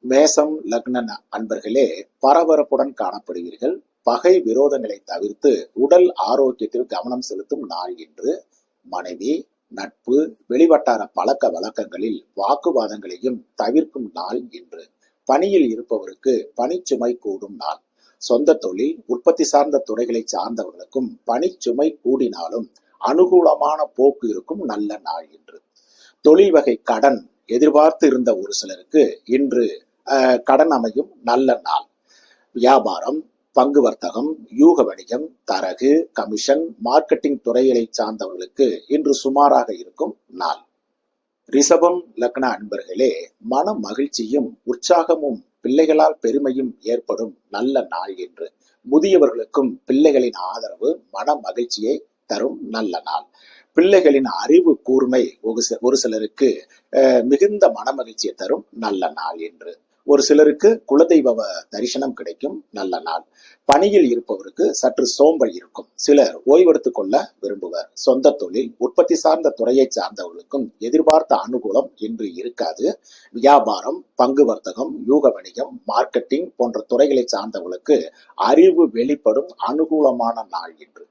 மேசம் லக்ன அன்பர்களே, பரபரப்புடன் காணப்படுவீர்கள். பகை விரோதங்களை தவிர்த்து உடல் ஆரோக்கியத்தில் கவனம் செலுத்தும் நாள் என்று. மனைவி, நட்பு, வெளிவட்டார பழக்க வழக்கங்களில் வாக்குவாதங்களையும் தவிர்க்கும் நாள் என்று. பணியில் இருப்பவருக்கு பணிச்சுமை கூடும் நாள். சொந்த தொழில், உற்பத்தி சார்ந்த துறைகளை சார்ந்தவர்களுக்கும் பணிச்சுமை கூடினாலும் அனுகூலமான போக்கு இருக்கும் நல்ல நாள் என்று. தொழில் வகை கடன் எதிர்பார்த்து இருந்த ஒரு சிலருக்கு இன்று கடன் அமையும் நல்ல நாள். வியாபாரம், பங்கு வர்த்தகம், யூக வணிகம், தரகு, கமிஷன், மார்க்கெட்டிங் துறைகளை சார்ந்தவர்களுக்கு இன்று சுமாராக இருக்கும் நாள். ரிஷபம் லக்ன அன்பர்களே, மன மகிழ்ச்சியும் உற்சாகமும் பிள்ளைகளால் பெருமையும் ஏற்படும் நல்ல நாள் என்று. முதியவர்களுக்கும் பிள்ளைகளின் ஆதரவு மன மகிழ்ச்சியை தரும் நல்ல நாள். பிள்ளைகளின் அறிவு கூர்மை ஒரு சிலருக்கு மிகுந்த மன மகிழ்ச்சியை தரும் நல்ல நாள் என்று. ஒரு சிலருக்கு குலதெய்வ தரிசனம் கிடைக்கும் நல்ல நாள். பணியில் இருப்பவருக்கு சற்று சோம்பல் இருக்கும். சிலர் ஓய்வெடுத்துக் கொள்ள விரும்புவர். சொந்த தொழில், உற்பத்தி சார்ந்த துறையை சார்ந்தவர்களுக்கும் எதிர்பார்த்த அனுகூலம் இன்று இருக்காது. வியாபாரம், பங்கு வர்த்தகம், யூக வணிகம், மார்க்கெட்டிங் போன்ற துறைகளை சார்ந்தவர்களுக்கு அறிவு வெளிப்படும் அனுகூலமான நாள் என்று.